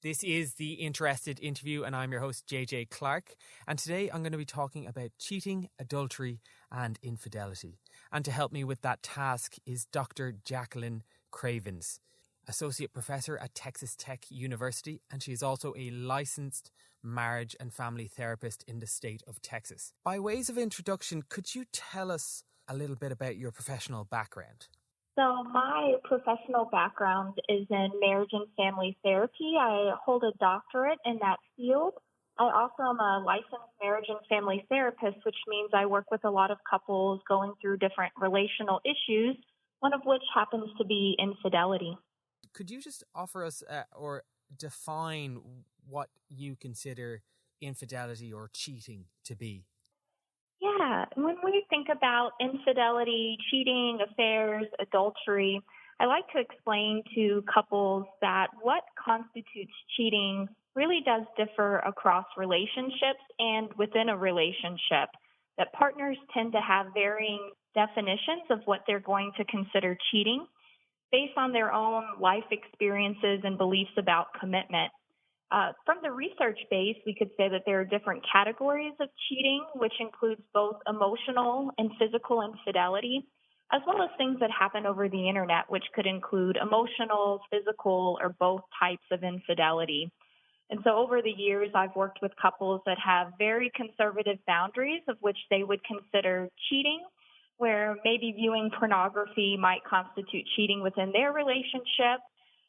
This is the Interested Interview, and I'm your host, JJ Clark. And today I'm going to be talking about cheating, adultery, and infidelity. And to help me with that task is Dr. Jaclyn Cravens, Associate Professor at Texas Tech University, and she is also a licensed marriage and family therapist in the state of Texas. By ways of introduction, could you tell us a little bit about your professional background? So my professional background is in marriage and family therapy. I hold a doctorate in that field. I also am a licensed marriage and family therapist, which means I work with a lot of couples going through different relational issues, one of which happens to be infidelity. Could you just offer us or define what you consider infidelity or cheating to be? Yeah, when we think about infidelity, cheating, affairs, adultery, I like to explain to couples that what constitutes cheating really does differ across relationships and within a relationship, that partners tend to have varying definitions of what they're going to consider cheating based on their own life experiences and beliefs about commitment. From the research base, we could say that there are different categories of cheating, which includes both emotional and physical infidelity, as well as things that happen over the internet, which could include emotional, physical, or both types of infidelity. And so over the years, I've worked with couples that have very conservative boundaries of which they would consider cheating, where maybe viewing pornography might constitute cheating within their relationship.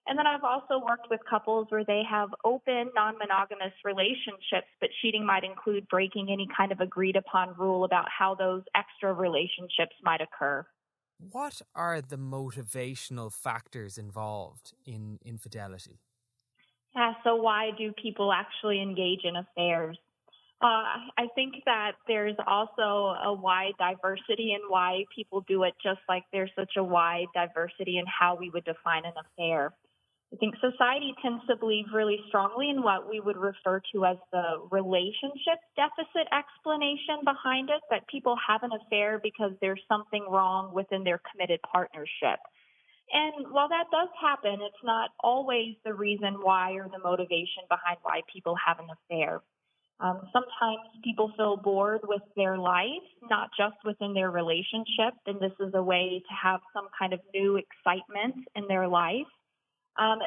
And then I've also worked with couples where they have open, non-monogamous relationships, but cheating might include breaking any kind of agreed upon rule about how those extra relationships might occur. What are the motivational factors involved in infidelity? Yeah, so why do people actually engage in affairs? I think that there's also a wide diversity in why people do it, just like there's such a wide diversity in how we would define an affair. I think society tends to believe really strongly in what we would refer to as the relationship deficit explanation behind it, that people have an affair because there's something wrong within their committed partnership. And while that does happen, it's not always the reason why or the motivation behind why people have an affair. Sometimes people feel bored with their life, not just within their relationship, and this is a way to have some kind of new excitement in their life.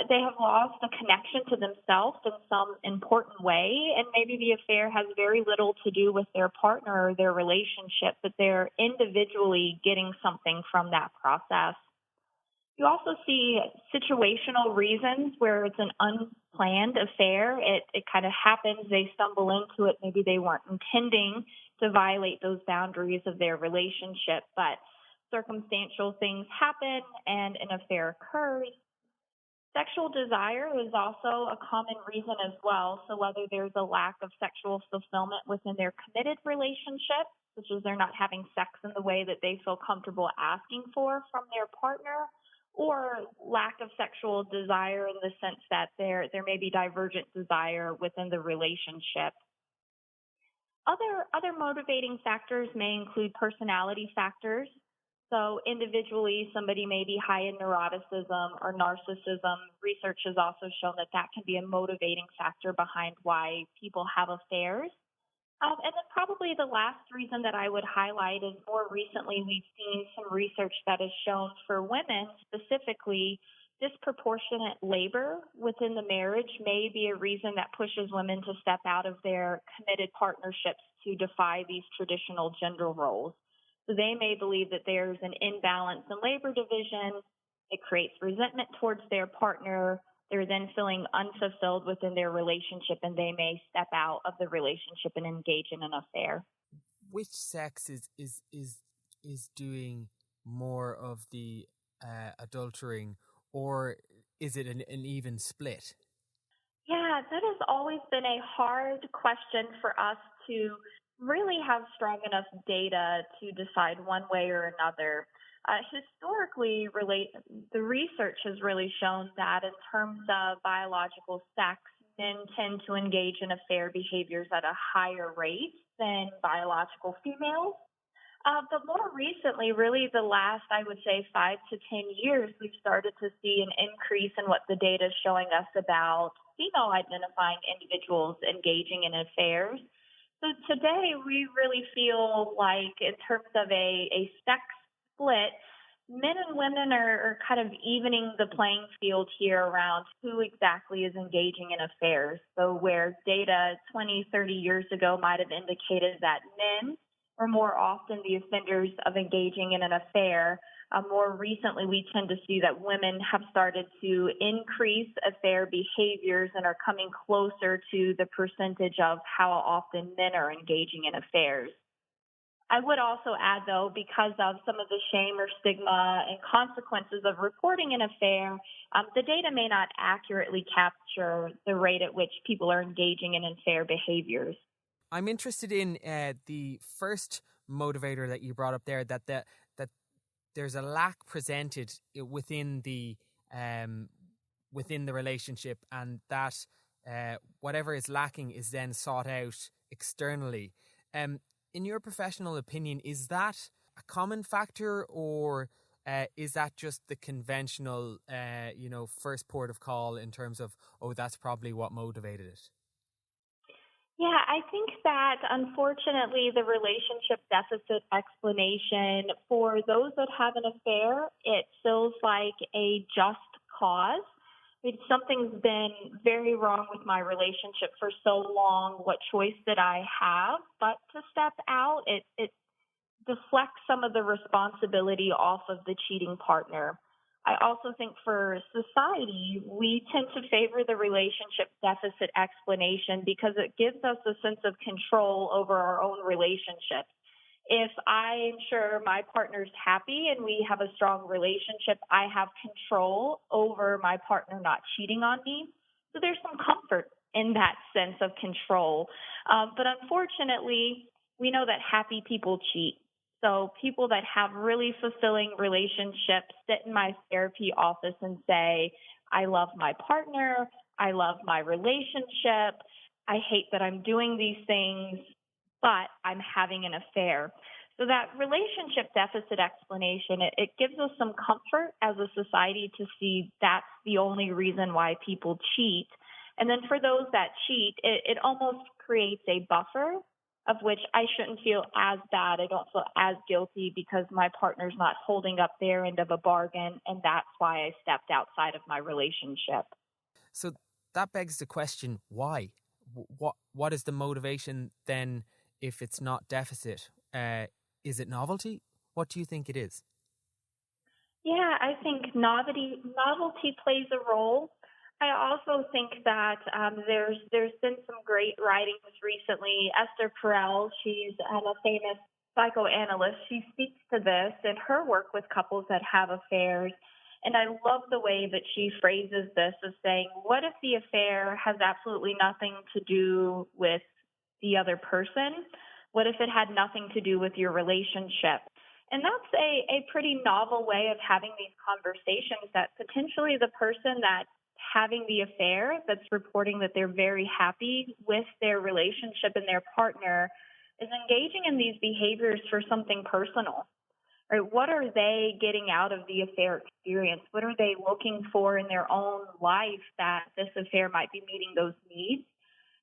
They have lost a connection to themselves in some important way, and maybe the affair has very little to do with their partner or their relationship, but they're individually getting something from that process. You also see situational reasons where it's an unplanned affair. It kind of happens, they stumble into it, maybe they weren't intending to violate those boundaries of their relationship, but circumstantial things happen and an affair occurs. Sexual desire is also a common reason as well. So whether there's a lack of sexual fulfillment within their committed relationship, such as they're not having sex in the way that they feel comfortable asking for from their partner, or lack of sexual desire in the sense that there may be divergent desire within the relationship. Other motivating factors may include personality factors. So individually, somebody may be high in neuroticism or narcissism. Research has also shown that that can be a motivating factor behind why people have affairs. And then probably the last reason that I would highlight is more recently we've seen some research that has shown for women specifically disproportionate labor within the marriage may be a reason that pushes women to step out of their committed partnerships to defy these traditional gender roles. So they may believe that there's an imbalance in labor division. It creates resentment towards their partner. They're then feeling unfulfilled within their relationship, and they may step out of the relationship and engage in an affair. Which sex is doing more of the adultering, or is it an even split? Yeah, that has always been a hard question for us to really have strong enough data to decide one way or another. Historically, the research has really shown that in terms of biological sex, men tend to engage in affair behaviors at a higher rate than biological females. But more recently, really the last, I would say, 5 to 10 years, we've started to see an increase in what the data is showing us about female identifying individuals engaging in affairs. So today we really feel like in terms of a sex split, men and women are kind of evening the playing field here around who exactly is engaging in affairs. So where data 20, 30 years ago might have indicated that men are more often the offenders of engaging in an affair, more recently we tend to see that women have started to increase affair behaviors and are coming closer to the percentage of how often men are engaging in affairs. I would also add, though, because of some of the shame or stigma and consequences of reporting an affair, the data may not accurately capture the rate at which people are engaging in affair behaviors. I'm interested in the first motivator that you brought up there, that there's a lack presented within the relationship, and that whatever is lacking is then sought out externally. In your professional opinion, is that a common factor, or is that just the conventional, first port of call in terms of, oh, that's probably what motivated it? Yeah, I think that unfortunately the relationship deficit explanation for those that have an affair, it feels like a just cause. Something's been very wrong with my relationship for so long. What choice did I have but to step out? It deflects some of the responsibility off of the cheating partner. I also think for society, we tend to favor the relationship deficit explanation because it gives us a sense of control over our own relationships. If I'm sure my partner's happy and we have a strong relationship, I have control over my partner not cheating on me. So there's some comfort in that sense of control. But unfortunately, we know that happy people cheat. So people that have really fulfilling relationships sit in my therapy office and say, I love my partner, I love my relationship, I hate that I'm doing these things, but I'm having an affair. So that relationship deficit explanation, it gives us some comfort as a society to see that's the only reason why people cheat. And then for those that cheat, it almost creates a buffer of which I shouldn't feel as bad. I don't feel as guilty because my partner's not holding up their end of a bargain, and that's why I stepped outside of my relationship. So that begs the question, why? What is the motivation then if it's not deficit? Is it novelty? What do you think it is? Yeah, I think novelty plays a role. I also think that there's been some great writings recently. Esther Perel, she's a famous psychoanalyst. She speaks to this in her work with couples that have affairs. And I love the way that she phrases this as saying, what if the affair has absolutely nothing to do with the other person? What if it had nothing to do with your relationship? And that's a pretty novel way of having these conversations, that potentially the person that's having the affair, that's reporting that they're very happy with their relationship and their partner, is engaging in these behaviors for something personal. Right? What are they getting out of the affair experience? What are they looking for in their own life that this affair might be meeting those needs?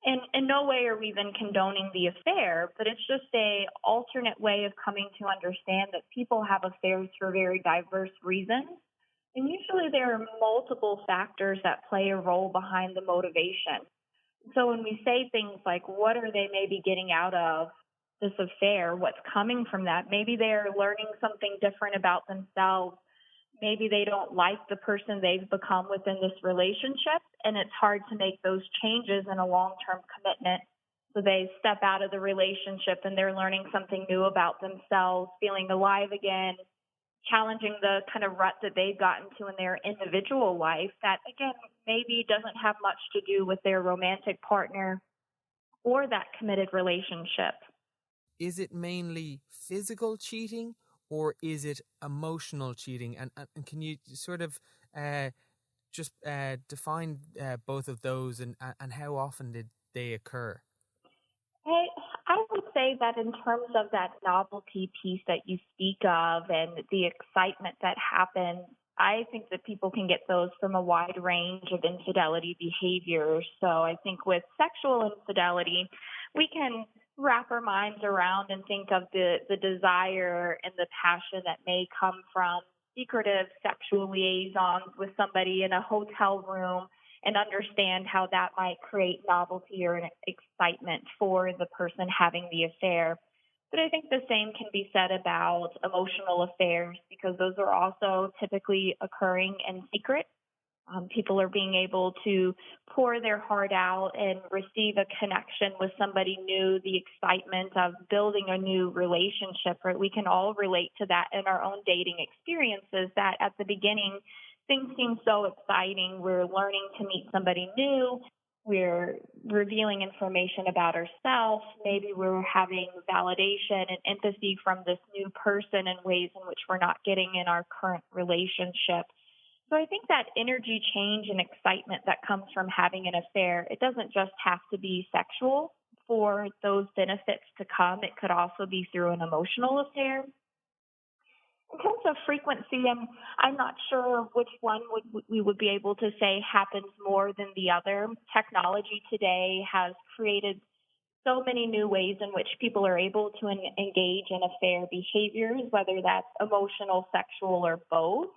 And in no way are we then condoning the affair, but it's just a alternate way of coming to understand that people have affairs for very diverse reasons. And usually there are multiple factors that play a role behind the motivation. So when we say things like, what are they maybe getting out of this affair? What's coming from that? Maybe they're learning something different about themselves. Maybe they don't like the person they've become within this relationship, and it's hard to make those changes in a long-term commitment. So they step out of the relationship and they're learning something new about themselves, feeling alive again, challenging the kind of rut that they've gotten to in their individual life that, again, maybe doesn't have much to do with their romantic partner or that committed relationship. Is it mainly physical cheating, or is it emotional cheating? And can you sort of just define both of those, and how often did they occur? I would say that in terms of that novelty piece that you speak of and the excitement that happens I think that people can get those from a wide range of infidelity behaviors. So I think with sexual infidelity, we can wrap our minds around and think of the desire and the passion that may come from secretive sexual liaisons with somebody in a hotel room and understand how that might create novelty or an excitement for the person having the affair. But I think the same can be said about emotional affairs because those are also typically occurring in secret. People are being able to pour their heart out and receive a connection with somebody new, the excitement of building a new relationship, right? We can all relate to that in our own dating experiences that at the beginning, things seem so exciting. We're learning to meet somebody new. We're revealing information about ourselves. Maybe we're having validation and empathy from this new person in ways in which we're not getting in our current relationship. So I think that energy change and excitement that comes from having an affair, it doesn't just have to be sexual for those benefits to come. It could also be through an emotional affair. In terms of frequency, I'm not sure which one we would be able to say happens more than the other. Technology today has created so many new ways in which people are able to engage in affair behaviors, whether that's emotional, sexual, or both.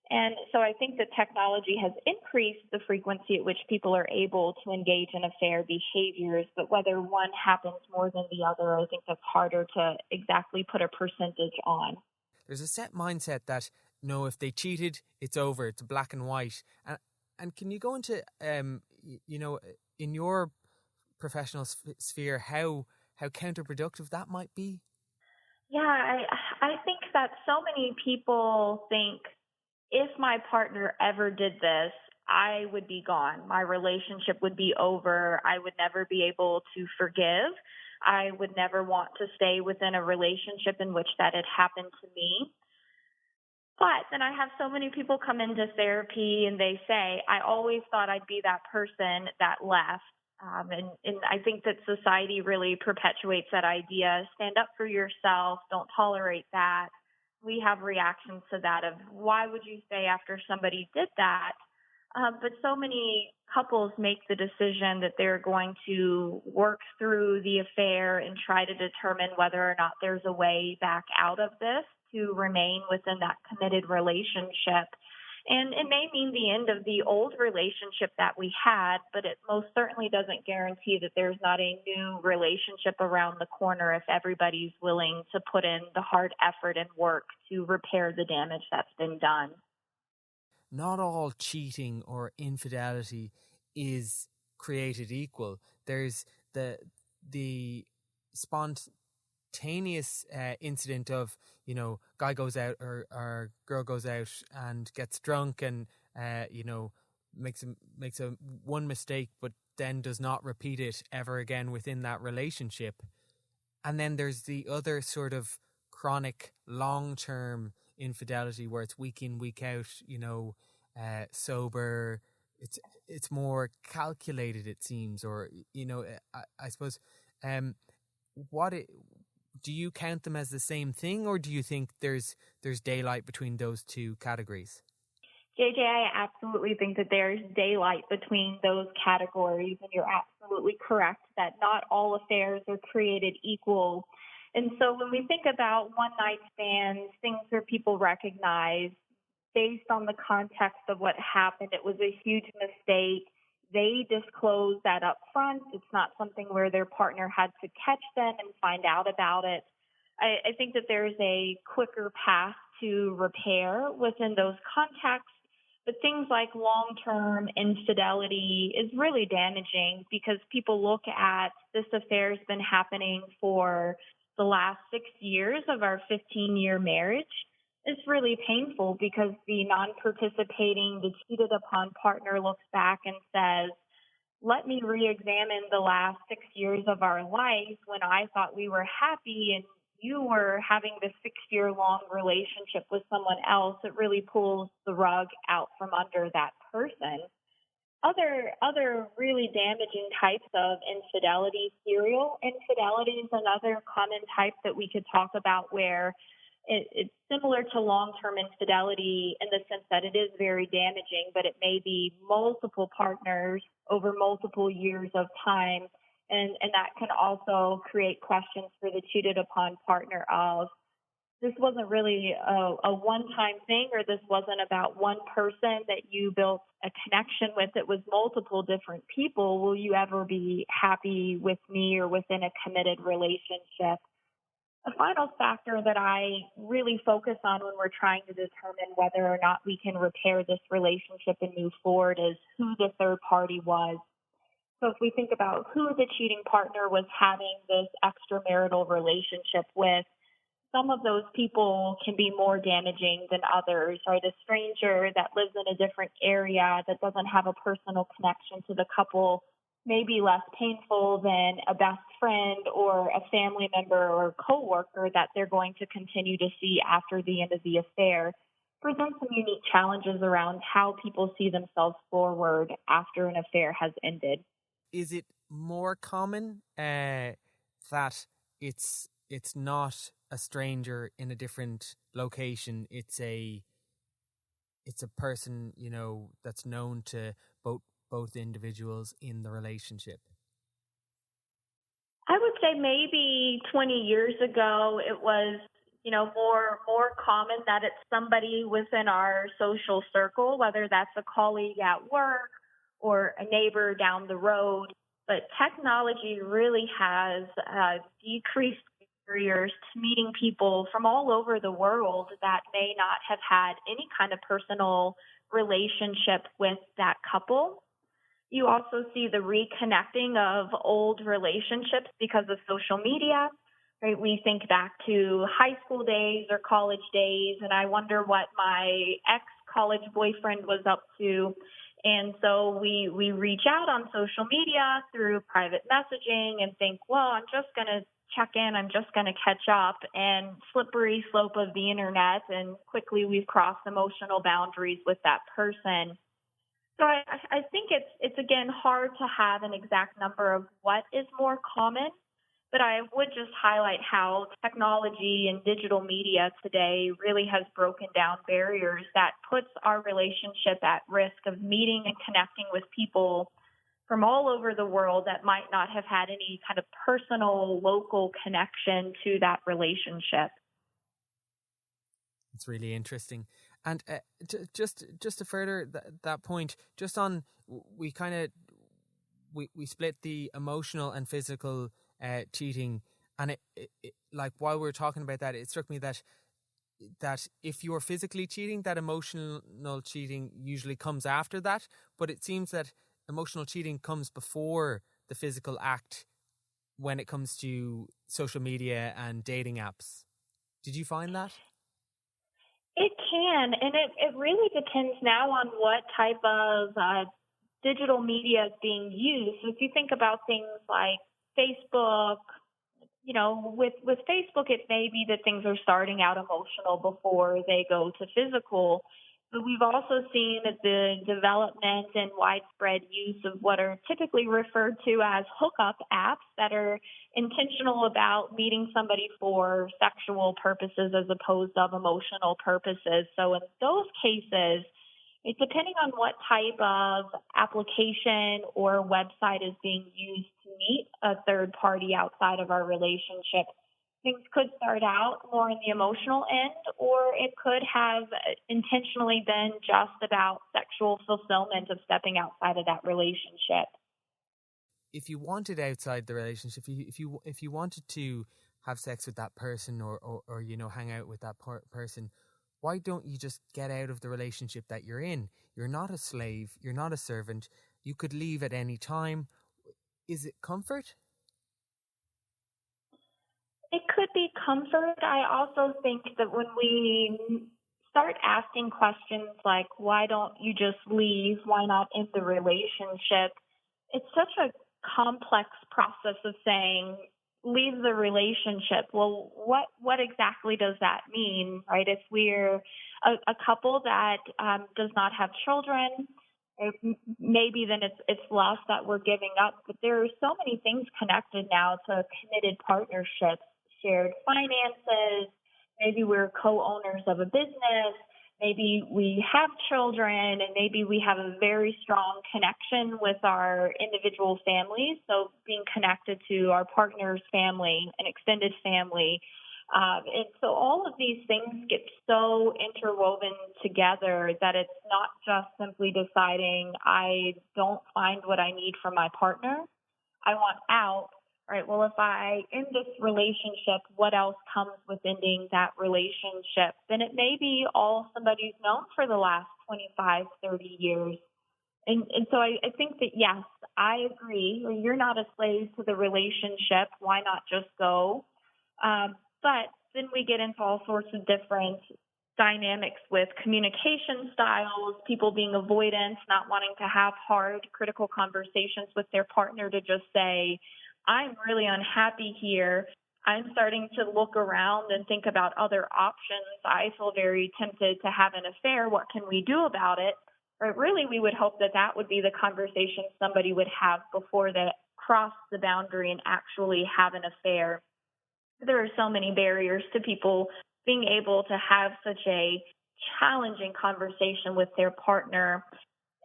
And so I think that technology has increased the frequency at which people are able to engage in affair behaviors, but whether one happens more than the other, I think that's harder to exactly put a percentage on. There's a set mindset that, no, if they cheated, it's over, it's black and white. And can you go into, in your professional sphere, how counterproductive that might be? Yeah, I think that so many people think if my partner ever did this, I would be gone. My relationship would be over. I would never be able to forgive. I would never want to stay within a relationship in which that had happened to me. But then I have so many people come into therapy and they say, I always thought I'd be that person that left. And I think that society really perpetuates that idea. Stand up for yourself. Don't tolerate that. We have reactions to that of why would you stay after somebody did that? But so many couples make the decision that they're going to work through the affair and try to determine whether or not there's a way back out of this to remain within that committed relationship. And it may mean the end of the old relationship that we had, but it most certainly doesn't guarantee that there's not a new relationship around the corner if everybody's willing to put in the hard effort and work to repair the damage that's been done. Not all cheating or infidelity is created equal. There's the spontaneous incident of, guy goes out or girl goes out and gets drunk and makes a one mistake, but then does not repeat it ever again within that relationship. And then there's the other sort of chronic long-term infidelity where it's week in, week out, sober. It's more calculated, it seems, or I suppose. Do you count them as the same thing, or do you think there's daylight between those two categories? JJ, I absolutely think that there's daylight between those categories, and you're absolutely correct that not all affairs are created equal. And so when we think about one-night stands, things where people recognize based on the context of what happened, it was a huge mistake. They disclose that up front. It's not something where their partner had to catch them and find out about it. I think that there's a quicker path to repair within those contexts. But things like long-term infidelity is really damaging because people look at this affair has been happening for the last 6 years of our 15-year marriage. It's really painful because the non-participating, the cheated upon partner looks back and says, let me re-examine the last 6 years of our life when I thought we were happy and you were having this 6-year-long relationship with someone else. It really pulls the rug out from under that person. Other really damaging types of infidelity, serial infidelity is another common type that we could talk about where it's similar to long-term infidelity in the sense that it is very damaging, but it may be multiple partners over multiple years of time. And that can also create questions for the cheated upon partner of, this wasn't really a one-time thing, or this wasn't about one person that you built a connection with. It was multiple different people. Will you ever be happy with me or within a committed relationship? A final factor that I really focus on when we're trying to determine whether or not we can repair this relationship and move forward is who the third party was. So if we think about who the cheating partner was having this extramarital relationship with, some of those people can be more damaging than others, right? A stranger that lives in a different area that doesn't have a personal connection to the couple may be less painful than a best friend or a family member or coworker that they're going to continue to see after the end of the affair. Presents some unique challenges around how people see themselves forward after an affair has ended. Is it more common that it's not a stranger in a different location? It's a person, that's known to both individuals in the relationship. I would say maybe 20 years ago it was, more common that it's somebody within our social circle, whether that's a colleague at work or a neighbor down the road. But technology really has decreased barriers to meeting people from all over the world that may not have had any kind of personal relationship with that couple. You also see the reconnecting of old relationships because of social media. Right? We think back to high school days or college days, and I wonder what my ex-college boyfriend was up to. And so we reach out on social media through private messaging and think, well, I'm just going to check in, I'm just going to catch up, and slippery slope of the internet, and quickly we've crossed emotional boundaries with that person. So I think it's again hard to have an exact number of what is more common, but I would just highlight how technology and digital media today really has broken down barriers that puts our relationship at risk of meeting and connecting with people from all over the world that might not have had any kind of personal, local connection to that relationship. It's really interesting. And just to further that point, just on, we split the emotional and physical cheating, and it like while we were talking about that, it struck me that if you're physically cheating, that emotional cheating usually comes after that, but it seems that emotional cheating comes before the physical act when it comes to social media and dating apps. Did you find that? It can, and it really depends now on what type of digital media is being used. So if you think about things like Facebook, with Facebook, it may be that things are starting out emotional before they go to physical. But we've also seen the development and widespread use of what are typically referred to as hookup apps that are intentional about meeting somebody for sexual purposes as opposed to emotional purposes. So in those cases, it's depending on what type of application or website is being used to meet a third party outside of our relationship. Things could start out more in the emotional end, or it could have intentionally been just about sexual fulfillment of stepping outside of that relationship. If you wanted outside the relationship, if you wanted to have sex with that person or hang out with that person, why don't you just get out of the relationship that you're in? You're not a slave. You're not a servant. You could leave at any time. Is it comfort? It could be comfort. I also think that when we start asking questions like, why don't you just leave? Why not end the relationship? It's such a complex process of saying, leave the relationship. Well, what exactly does that mean, right? If we're a couple that does not have children, maybe then it's lust that we're giving up. But there are so many things connected now to committed partnerships, shared finances, maybe we're co-owners of a business, maybe we have children, and maybe we have a very strong connection with our individual families. So being connected to our partner's family, an extended family. And so all of these things get so interwoven together that it's not just simply deciding I don't find what I need from my partner. I want out. Right. Well, if I end this relationship, what else comes with ending that relationship? Then it may be all somebody's known for the last 25, 30 years. And so I think that, yes, I agree. You're not a slave to the relationship. Why not just go? But then we get into all sorts of different dynamics with communication styles, people being avoidant, not wanting to have hard, critical conversations with their partner to just say, I'm really unhappy here. I'm starting to look around and think about other options. I feel very tempted to have an affair. What can we do about it? But really, we would hope that that would be the conversation somebody would have before they cross the boundary and actually have an affair. There are so many barriers to people being able to have such a challenging conversation with their partner.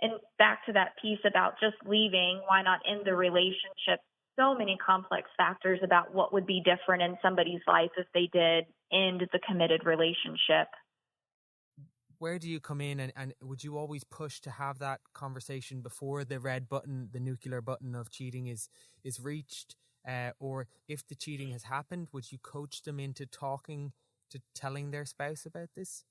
And back to that piece about just leaving, why not end the relationship? So many complex factors about what would be different in somebody's life if they did end the committed relationship. Where do you come in, and would you always push to have that conversation before the red button, the nuclear button of cheating is reached? Or if the cheating has happened, would you coach them into telling their spouse about this?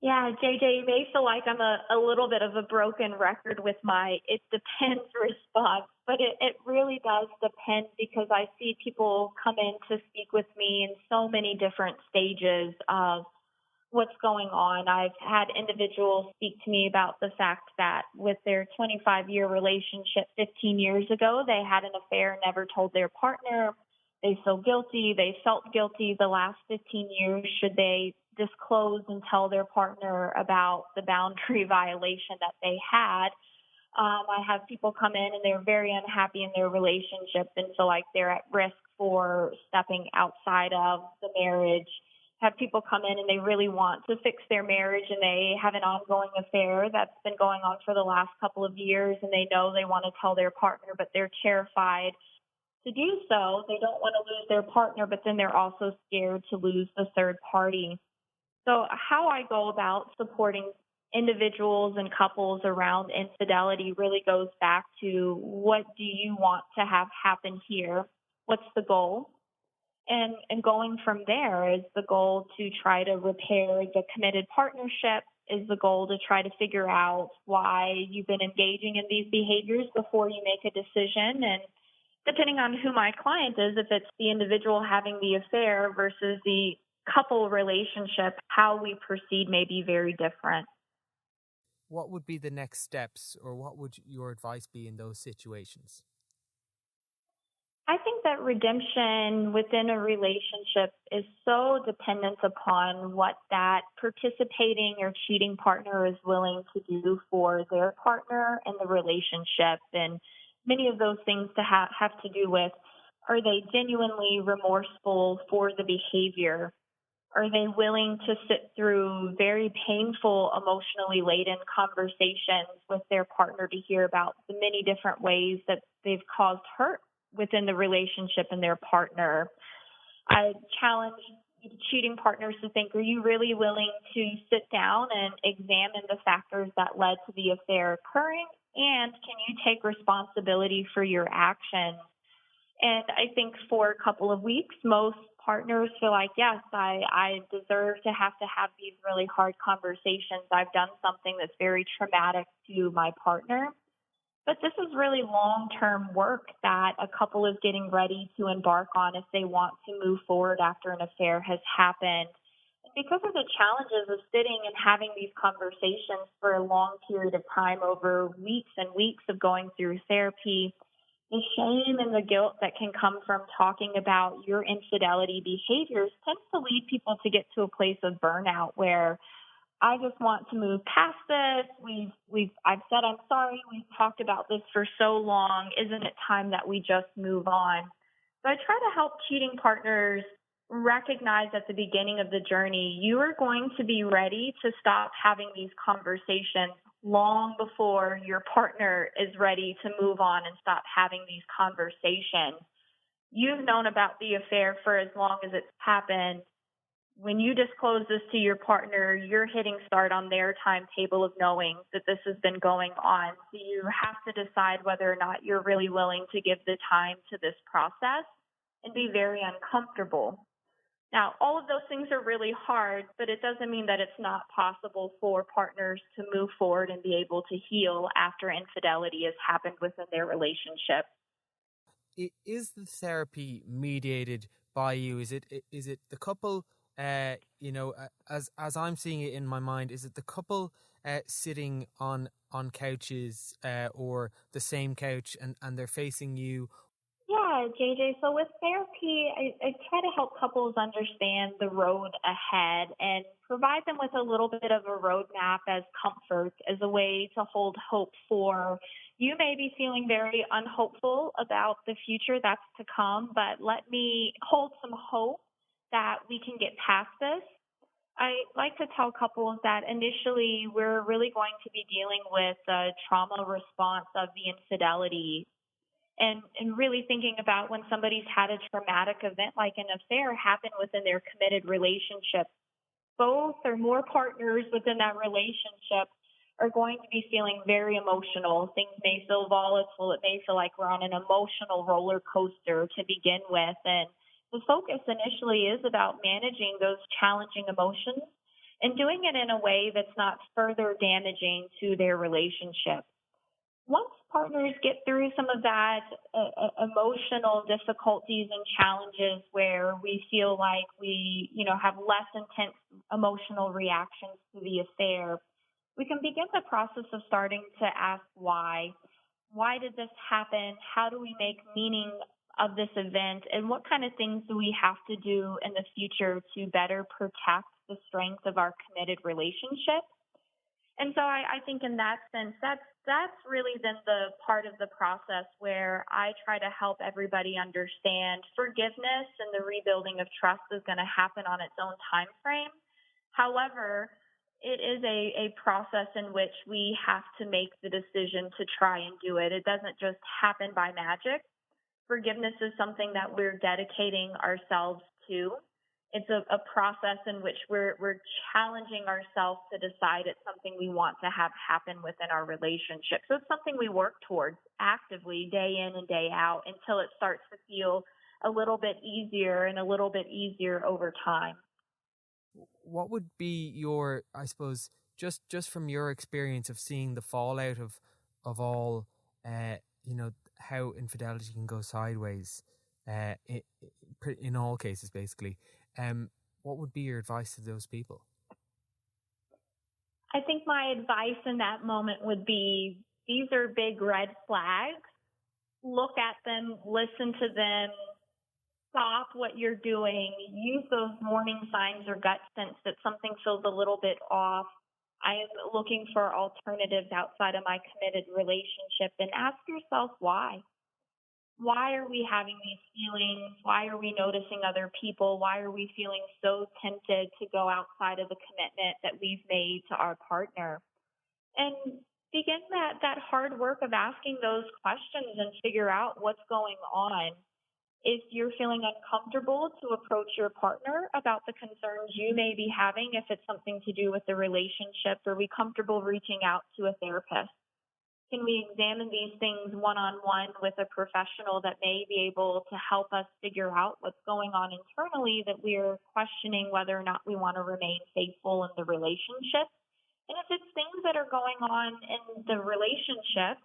Yeah, JJ, you may feel like I'm a little bit of a broken record with my it depends response, but it really does depend because I see people come in to speak with me in so many different stages of what's going on. I've had individuals speak to me about the fact that with their 25-year relationship 15 years ago, they had an affair, never told their partner. They feel guilty. They felt guilty the last 15 years. Should they disclose and tell their partner about the boundary violation that they had? I have people come in and they're very unhappy in their relationship and feel like they're at risk for stepping outside of the marriage. Have people come in and they really want to fix their marriage and they have an ongoing affair that's been going on for the last couple of years and they know they want to tell their partner, but they're terrified to do so. They don't want to lose their partner, but then they're also scared to lose the third party. So how I go about supporting individuals and couples around infidelity really goes back to what do you want to have happen here? What's the goal? And going from there is the goal to try to repair the committed partnership, is the goal to try to figure out why you've been engaging in these behaviors before you make a decision. And depending on who my client is, if it's the individual having the affair versus the couple relationship, how we proceed may be very different. What would be the next steps, or what would your advice be in those situations? I think that redemption within a relationship is so dependent upon what that participating or cheating partner is willing to do for their partner and the relationship. And many of those things have to do with, are they genuinely remorseful for the behavior? Are they willing to sit through very painful, emotionally laden conversations with their partner to hear about the many different ways that they've caused hurt within the relationship and their partner? I challenge cheating partners to think, are you really willing to sit down and examine the factors that led to the affair occurring? And can you take responsibility for your actions? And I think for a couple of weeks, most partners feel like, yes, I deserve to have these really hard conversations. I've done something that's very traumatic to my partner. But this is really long-term work that a couple is getting ready to embark on if they want to move forward after an affair has happened. And because of the challenges of sitting and having these conversations for a long period of time over weeks and weeks of going through therapy, the shame and the guilt that can come from talking about your infidelity behaviors tends to lead people to get to a place of burnout where I just want to move past this. I've said I'm sorry. We've talked about this for so long. Isn't it time that we just move on? So I try to help cheating partners recognize at the beginning of the journey, you are going to be ready to stop having these conversations long before your partner is ready to move on and stop having these conversations. You've known about the affair for as long as it's happened. When you disclose this to your partner, you're hitting start on their timetable of knowing that this has been going on. So you have to decide whether or not you're really willing to give the time to this process and be very uncomfortable. Now, all of those things are really hard, but it doesn't mean that it's not possible for partners to move forward and be able to heal after infidelity has happened within their relationship. Is the therapy mediated by you? Is it the couple? As I'm seeing it in my mind, is it the couple sitting on couches or the same couch and they're facing you? Yeah, JJ. So with therapy, I try to help couples understand the road ahead and provide them with a little bit of a roadmap as comfort, as a way to hold hope for. You may be feeling very unhopeful about the future that's to come, but let me hold some hope that we can get past this. I like to tell couples that initially we're really going to be dealing with the trauma response of the infidelity and really thinking about when somebody's had a traumatic event like an affair happen within their committed relationship. Both or more partners within that relationship are going to be feeling very emotional. Things may feel volatile. It may feel like we're on an emotional roller coaster to begin with. And the focus initially is about managing those challenging emotions and doing it in a way that's not further damaging to their relationship. Once partners get through some of that emotional difficulties and challenges where we feel like we, have less intense emotional reactions to the affair, we can begin the process of starting to ask why. Why did this happen? How do we make meaning of this event? And what kind of things do we have to do in the future to better protect the strength of our committed relationship? And so I think in that sense, that's really then the part of the process where I try to help everybody understand forgiveness and the rebuilding of trust is going to happen on its own time frame. However, it is a process in which we have to make the decision to try and do it. It doesn't just happen by magic. Forgiveness is something that we're dedicating ourselves to. It's a process in which we're challenging ourselves to decide it's something we want to have happen within our relationship. So it's something we work towards actively day in and day out until it starts to feel a little bit easier and a little bit easier over time. What would be your, I suppose, just from your experience of seeing the fallout of all, how infidelity can go sideways, in all cases, basically. What would be your advice to those people? I think my advice in that moment would be, these are big red flags. Look at them, listen to them, stop what you're doing, use those warning signs or gut sense that something feels a little bit off. I am looking for alternatives outside of my committed relationship, and ask yourself why. Why are we having these feelings? Why are we noticing other people? Why are we feeling so tempted to go outside of the commitment that we've made to our partner? And begin that hard work of asking those questions and figure out what's going on. If you're feeling uncomfortable, to approach your partner about the concerns you may be having, if it's something to do with the relationship, are we comfortable reaching out to a therapist? Can we examine these things one-on-one with a professional that may be able to help us figure out what's going on internally, that we're questioning whether or not we want to remain faithful in the relationship? And if it's things that are going on in the relationship,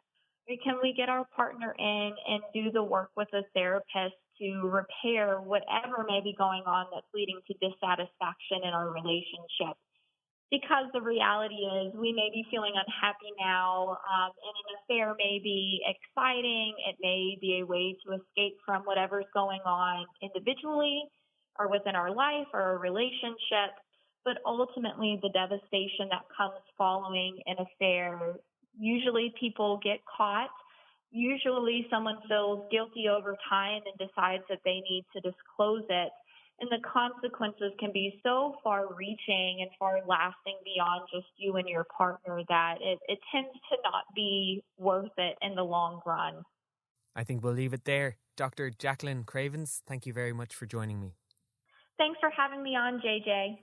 can we get our partner in and do the work with a therapist to repair whatever may be going on that's leading to dissatisfaction in our relationship? Because the reality is we may be feeling unhappy now, and an affair may be exciting. It may be a way to escape from whatever's going on individually or within our life or our relationship. But ultimately, the devastation that comes following an affair, usually people get caught. Usually someone feels guilty over time and decides that they need to disclose it. and the consequences can be so far reaching and far lasting beyond just you and your partner that it tends to not be worth it in the long run. I think we'll leave it there. Dr. Jaclyn Cravens, thank you very much for joining me. Thanks for having me on, JJ.